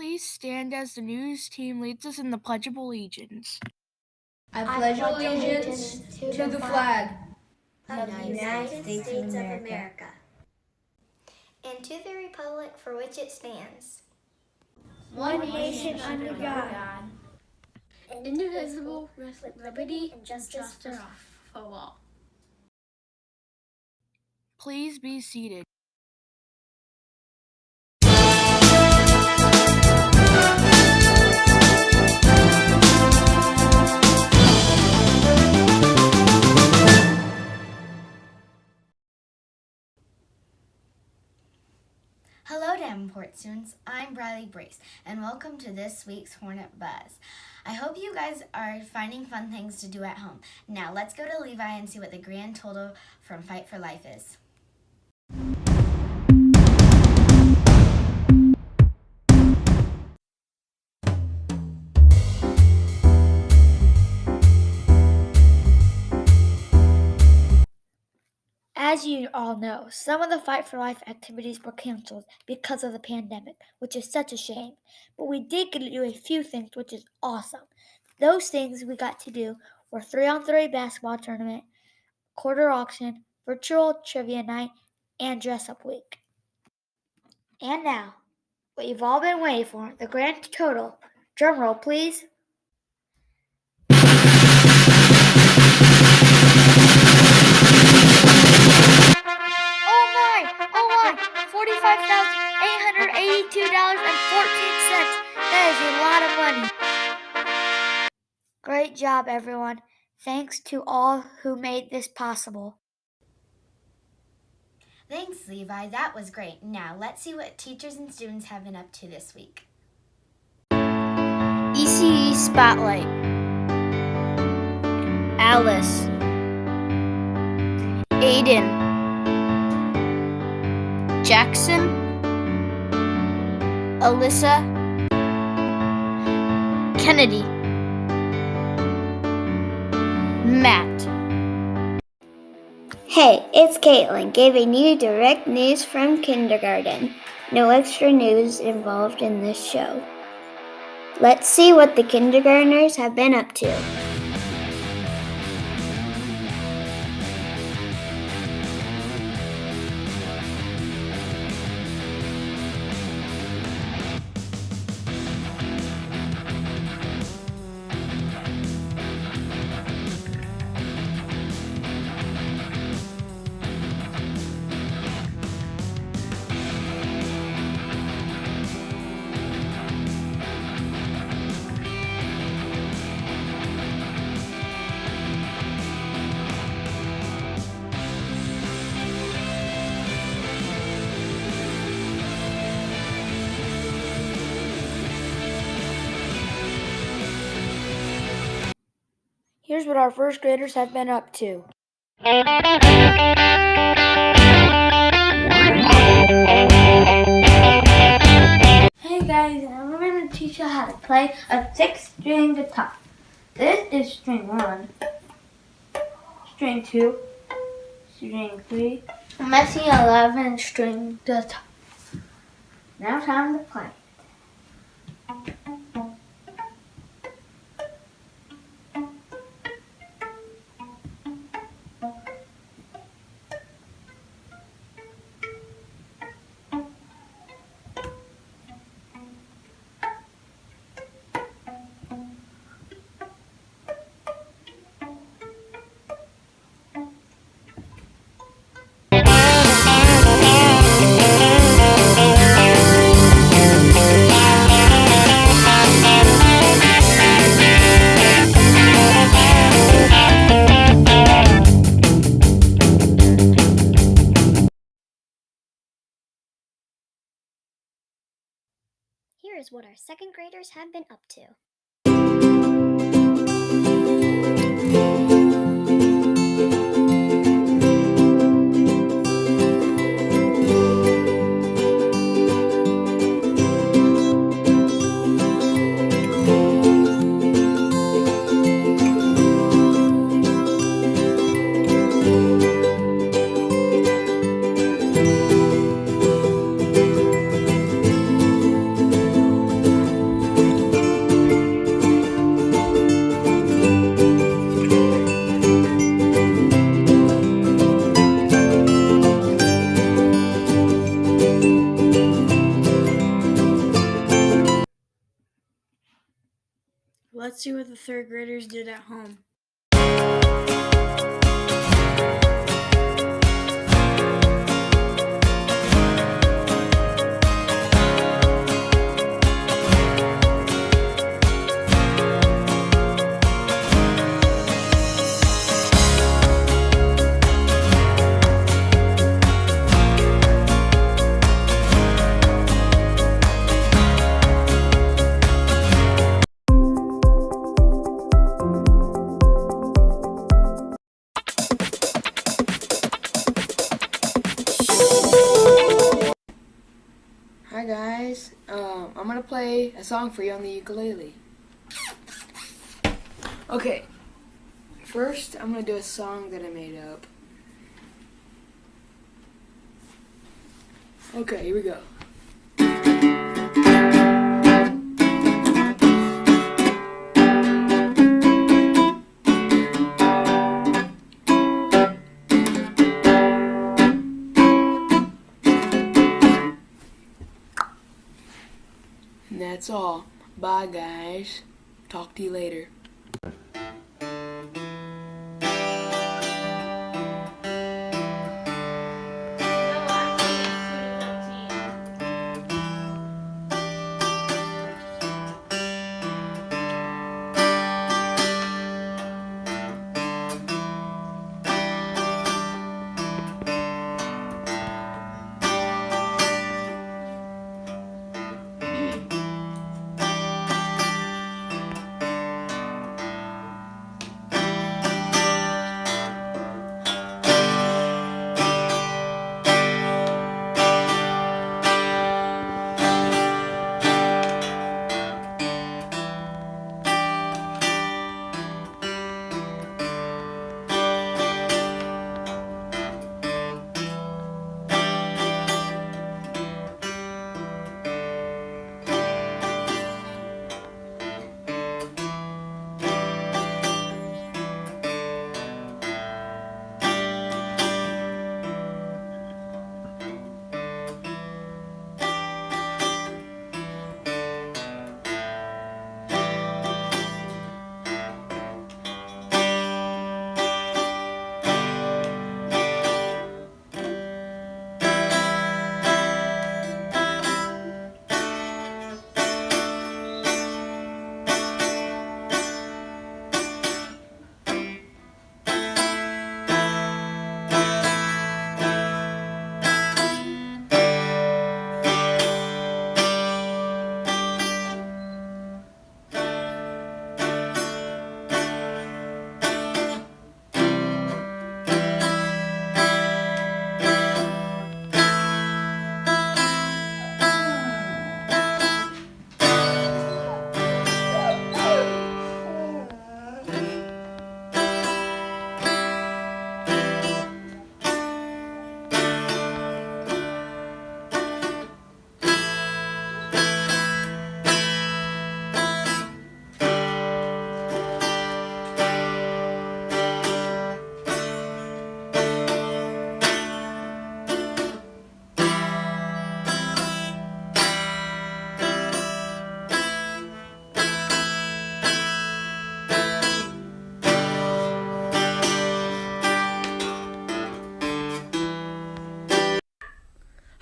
Please stand as the news team leads us in the Pledge of Allegiance. I pledge allegiance to the flag of the United States of America and to the republic for which it stands, one nation under God, indivisible, with liberty and justice for all. Please be seated. Hello Davenport students, I'm Briley Brace, and welcome to this week's Hornet Buzz. I hope you guys are finding fun things to do at home. Now let's go to Levi and see what the grand total from Fight for Life is. As you all know, some of the Fight for Life activities were canceled because of the pandemic, which is such a shame. But we did get to do a few things, which is awesome. Those things we got to do were 3-on-3 basketball tournament, quarter auction, virtual trivia night, and dress-up week. And now, what you've all been waiting for, the grand total. Drum roll, please. $45,882.14. That is a lot of money. Great job, everyone. Thanks to all who made this possible. Thanks, Levi. That was great. Now let's see what teachers and students have been up to this week. ECE Spotlight. Alice. Aiden. Jackson. Alyssa. Kennedy. Matt. Hey, it's Caitlin, giving you direct news from kindergarten. No extra news involved in this show. Let's see what the kindergartners have been up to. Here's what our first graders have been up to. Hey guys, I'm going to teach you how to play a 6-string guitar. This is string 1, string 2, string 3, and that's the 11-string guitar. Now time to play. Here is what our second graders have been up to. let's see what the third graders did at home. Hi guys, I'm gonna play a song for you on the ukulele. Okay, first I'm gonna do a song that I made up. Okay, here we go. And that's all. Bye guys. Talk to you later.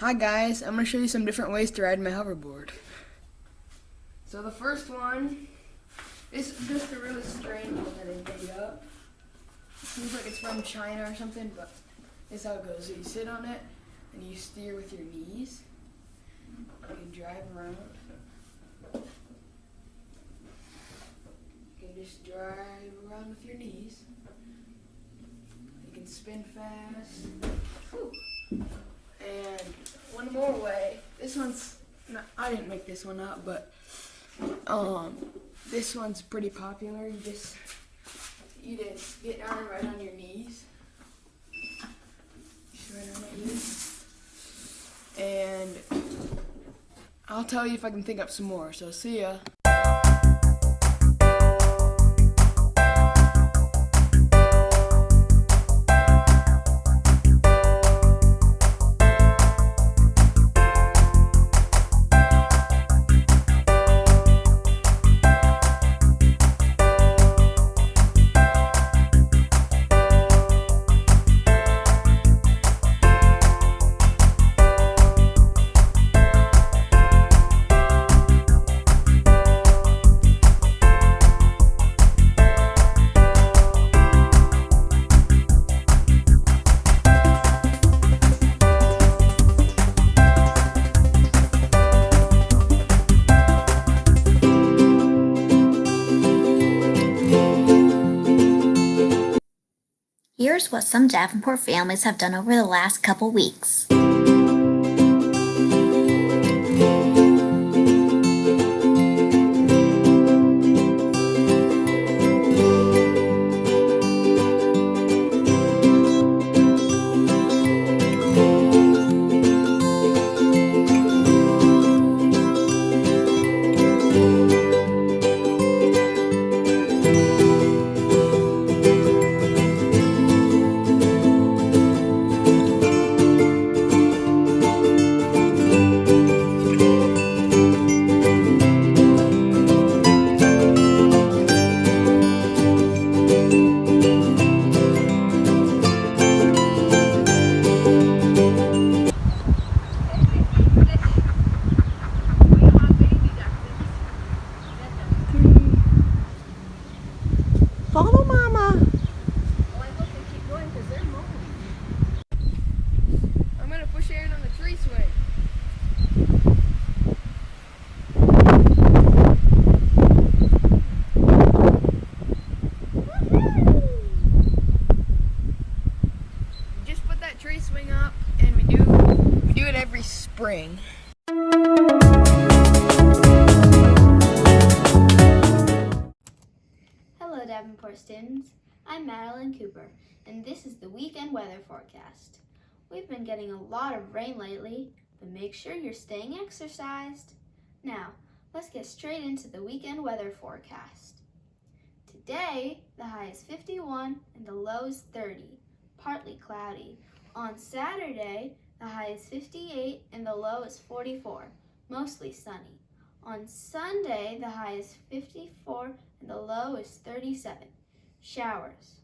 Hi guys, I'm going to show you some different ways to ride my hoverboard. So the first one is just a really strange one that I made up. It seems like it's from China or something, but this is how it goes. So you sit on it and you steer with your knees. You can drive around. You can just drive around with your knees. You can spin fast. Whew. And one more way. This one's not, I didn't make this one up, but this one's pretty popular. You just get down right on your knees. Just right on your knees. And I'll tell you if I can think up some more. So see ya. here's what some Davenport families have done over the last couple weeks. Follow Mama. Well, I hope they keep going because they're mowing. I'm going to push Aaron on the tree swing. We just put that tree swing up, and we do it every spring. Hello, Davenport students. I'm Madeline Cooper, and this is the weekend weather forecast. We've been getting a lot of rain lately, but make sure you're staying exercised. Now, let's get straight into the weekend weather forecast. Today, the high is 51 and the low is 30, partly cloudy. On Saturday, the high is 58 and the low is 44, mostly sunny. On Sunday, the high is 54 and the low is 37, showers.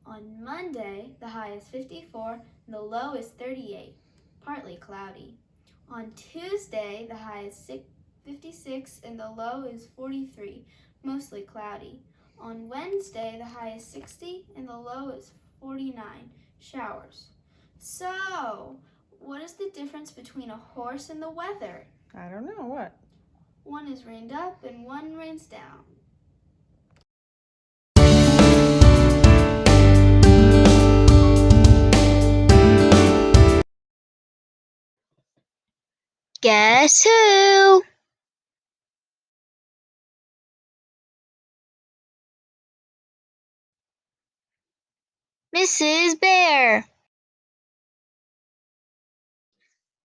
On Monday, the high is 54 and the low is 38, partly cloudy. On Tuesday, the high is 56 and the low is 43, mostly cloudy. On Wednesday, the high is 60 and the low is 49, showers. So, what is the difference between a horse and the weather? I don't know, what? One is rained up and one rains down. Guess who? Mrs. Bear.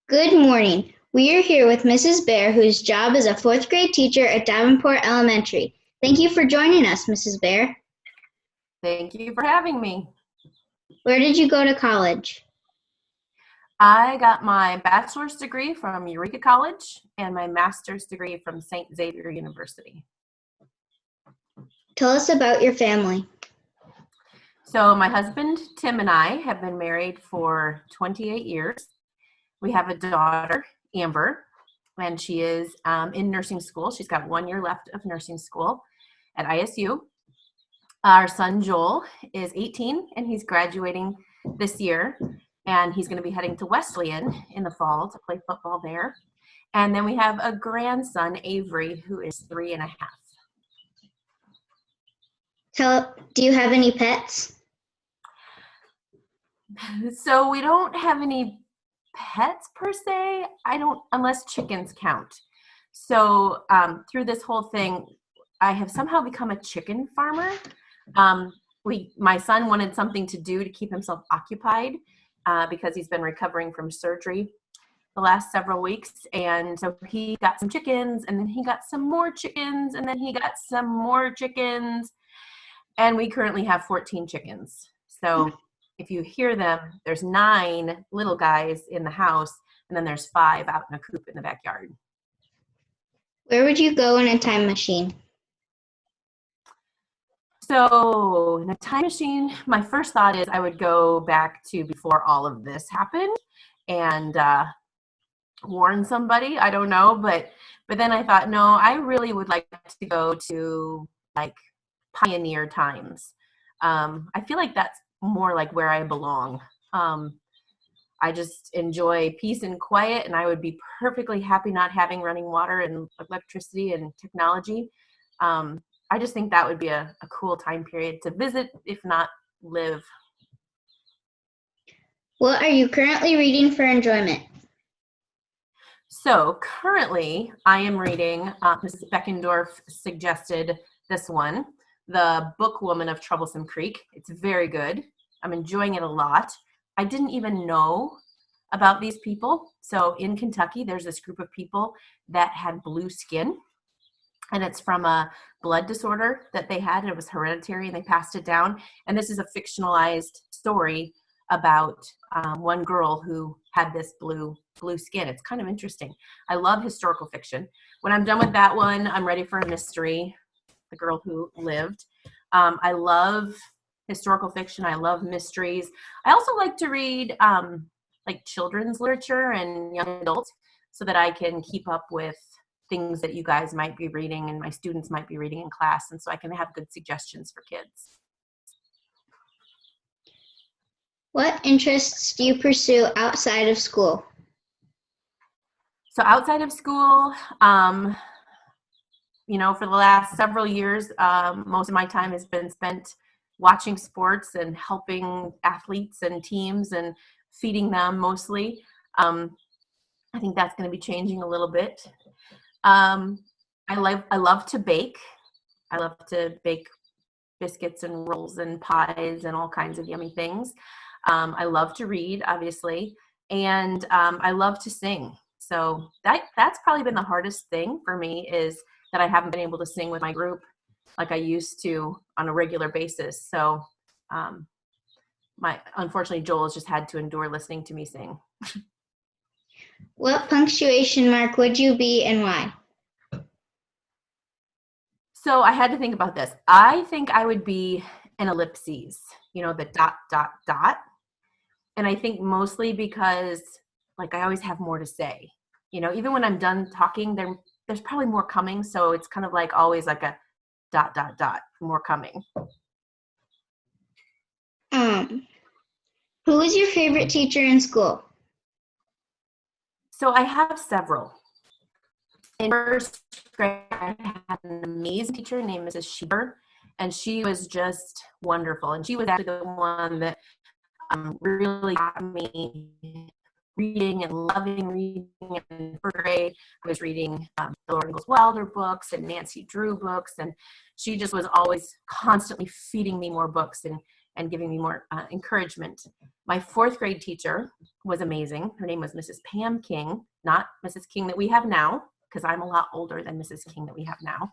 Good morning. We are here with Mrs. Bear, whose job is a fourth grade teacher at Davenport Elementary. Thank you for joining us, Mrs. Bear. Thank you for having me. Where did you go to college? I got my bachelor's degree from Eureka College and my master's degree from St. Xavier University. Tell us about your family. So my husband, Tim, and I have been married for 28 years. We have a daughter, Amber, and she is in nursing school. She's got 1 year left of nursing school at ISU. Our son, Joel, is 18, and he's graduating this year, and he's going to be heading to Wesleyan in the fall to play football there. And then we have a grandson, Avery, who is 3 and a half. Do you have any pets? So we don't have any pets per se. Unless chickens count. So through this whole thing, I have somehow become a chicken farmer. My son wanted something to do to keep himself occupied because he's been recovering from surgery the last several weeks. And so he got some chickens, and then he got some more chickens, and then he got some more chickens. And we currently have 14 chickens. So if you hear them, there's 9 little guys in the house, and then there's 5 out in a coop in the backyard. Where would you go in a time machine? So in a time machine, my first thought is I would go back to before all of this happened and warn somebody. I don't know, but then I thought, no, I really would like to go to like pioneer times. I feel like that's more like where I belong. I just enjoy peace and quiet, and I would be perfectly happy not having running water and electricity and technology. I just think that would be a cool time period to visit, if not live. What are you currently reading for enjoyment? So currently I am reading, Mrs. Beckendorf suggested this one, The Bookwoman of Troublesome Creek. It's very good. I'm enjoying it a lot. I didn't even know about these people. So in Kentucky, there's this group of people that had blue skin, and it's from a blood disorder that they had. It was hereditary, and they passed it down. And this is a fictionalized story about one girl who had this blue skin. It's kind of interesting. I love historical fiction. When I'm done with that one, I'm ready for a mystery, The Girl Who Lived. I love historical fiction. I love mysteries. I also like to read like children's literature and young adults so that I can keep up with things that you guys might be reading and my students might be reading in class, and so I can have good suggestions for kids. What interests do you pursue outside of school? So outside of school, you know, for the last several years, most of my time has been spent watching sports and helping athletes and teams and feeding them mostly. I think that's going to be changing a little bit. I love to bake. I love to bake biscuits and rolls and pies and all kinds of yummy things. I love to read, obviously, and I love to sing. So that's probably been the hardest thing for me, is that I haven't been able to sing with my group like I used to on a regular basis. So unfortunately, Joel has just had to endure listening to me sing. What punctuation mark would you be and why? So I had to think about this. I think I would be an ellipses, you know, the dot, dot, dot. And I think mostly because like I always have more to say. You know, even when I'm done talking, there's probably more coming. So it's kind of like always like a dot, dot, dot, more coming. Who was your favorite teacher in school? So I have several. In first grade, I had an amazing teacher named Mrs. Sheber, and she was just wonderful. And she was actually the one that really got me reading and loving reading. In first grade, I was reading the Laura Ingalls Wilder books and Nancy Drew books, and she just was always constantly feeding me more books and giving me more encouragement. My fourth grade teacher was amazing. Her name was Mrs. Pam King, not Mrs. King that we have now, because I'm a lot older than Mrs. King that we have now.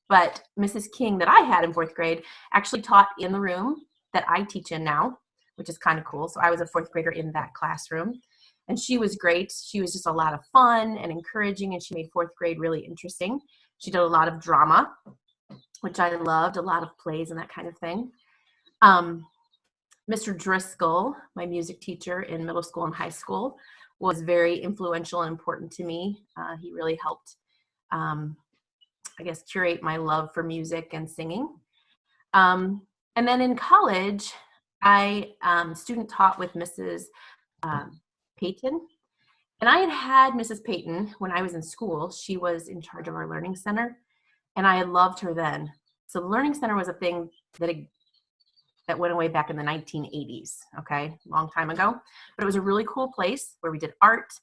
But Mrs. King that I had in fourth grade actually taught in the room that I teach in now, which is kind of cool. So I was a fourth grader in that classroom, and she was great. She was just a lot of fun and encouraging, and she made fourth grade really interesting. She did a lot of drama, which I loved, a lot of plays and that kind of thing. Mr. Driscoll, my music teacher in middle school and high school, was very influential and important to me. He really helped, I guess, curate my love for music and singing. And then in college, I student taught with Mrs. Payton. And I had Mrs. Payton when I was in school. She was in charge of our Learning Center, and I had loved her then. So the Learning Center was a thing that went away back in the 1980s, okay, long time ago. But it was a really cool place where we did art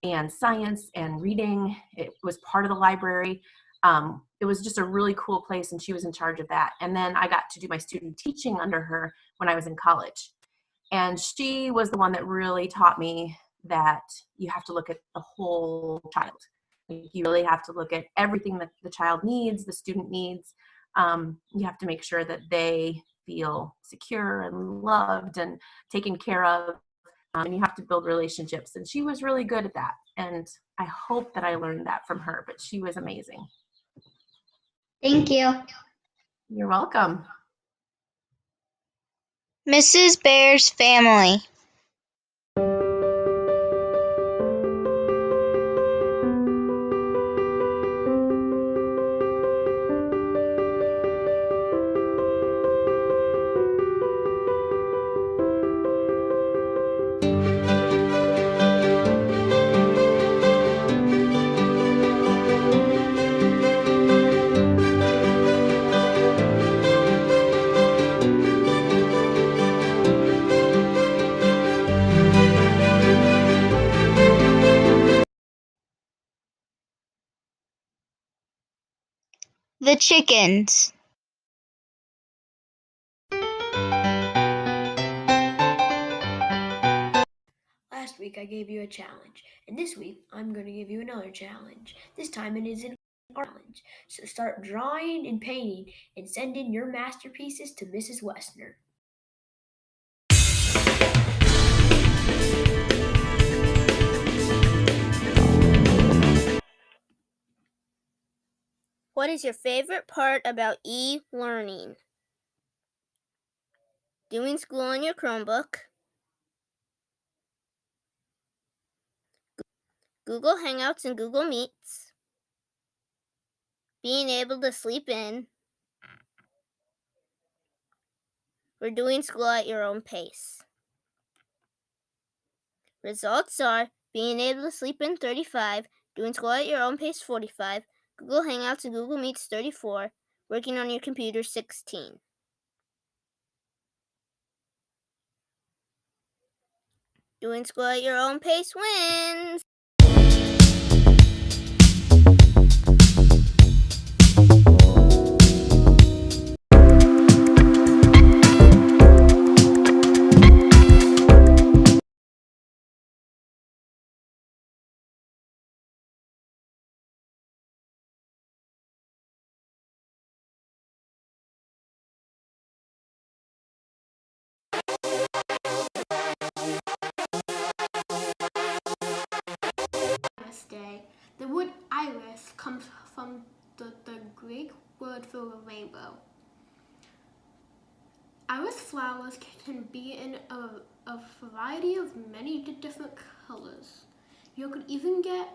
and science and reading. It was part of the library. It was just a really cool place, and she was in charge of that. And then I got to do my student teaching under her when I was in college. And she was the one that really taught me that you have to look at the whole child. You really have to look at everything that the child needs, the student needs. You have to make sure that they feel secure and loved and taken care of, and you have to build relationships. And she was really good at that, and I hope that I learned that from her, but she was amazing. Thank you. You're welcome. Mrs. Bear's family. The chickens. Last week I gave you a challenge, and this week I'm going to give you another challenge. This time it is an art challenge. So start drawing and painting and send in your masterpieces to Mrs. Westner. What is your favorite part about e-learning? Doing school on your Chromebook, Google Hangouts and Google Meets, being able to sleep in, or doing school at your own pace. Results are being able to sleep in 35, doing school at your own pace 45, Google Hangouts and Google Meets 34, working on your computer 16. Doing school at your own pace wins! Day. The word iris comes from the Greek word for a rainbow. Iris flowers can be in a variety of many different colors. You could even get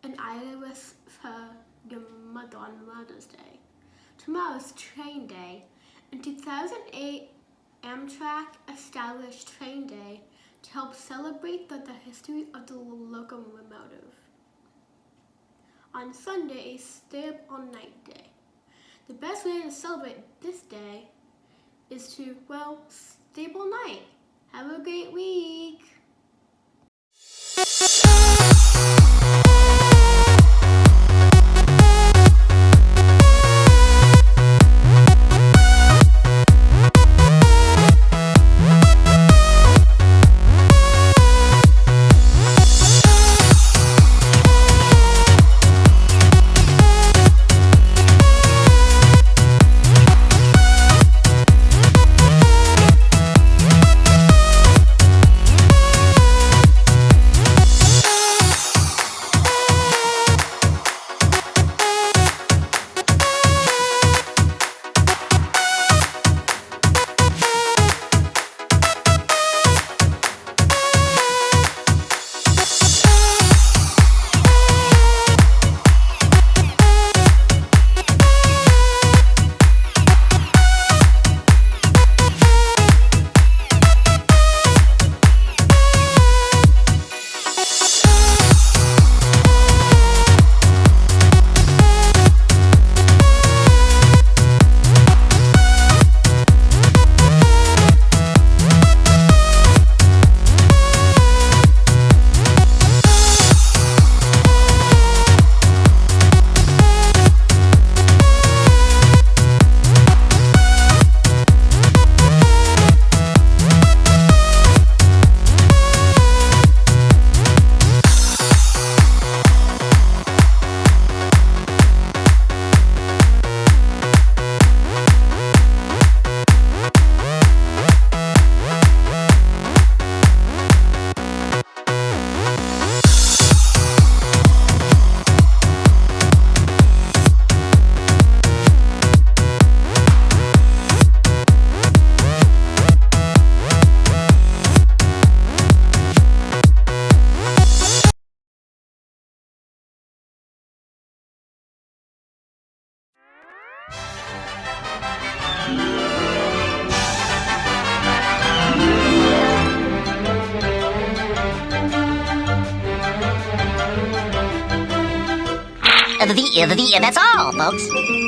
an iris for your mother on Mother's Day. Tomorrow's train day. In 2008, Amtrak established Train Day to help celebrate the history of the locomotive. On Sunday is Stay Up All Night Day. The best way to celebrate this day is to, stay up all night. Have a great week. That's all, folks.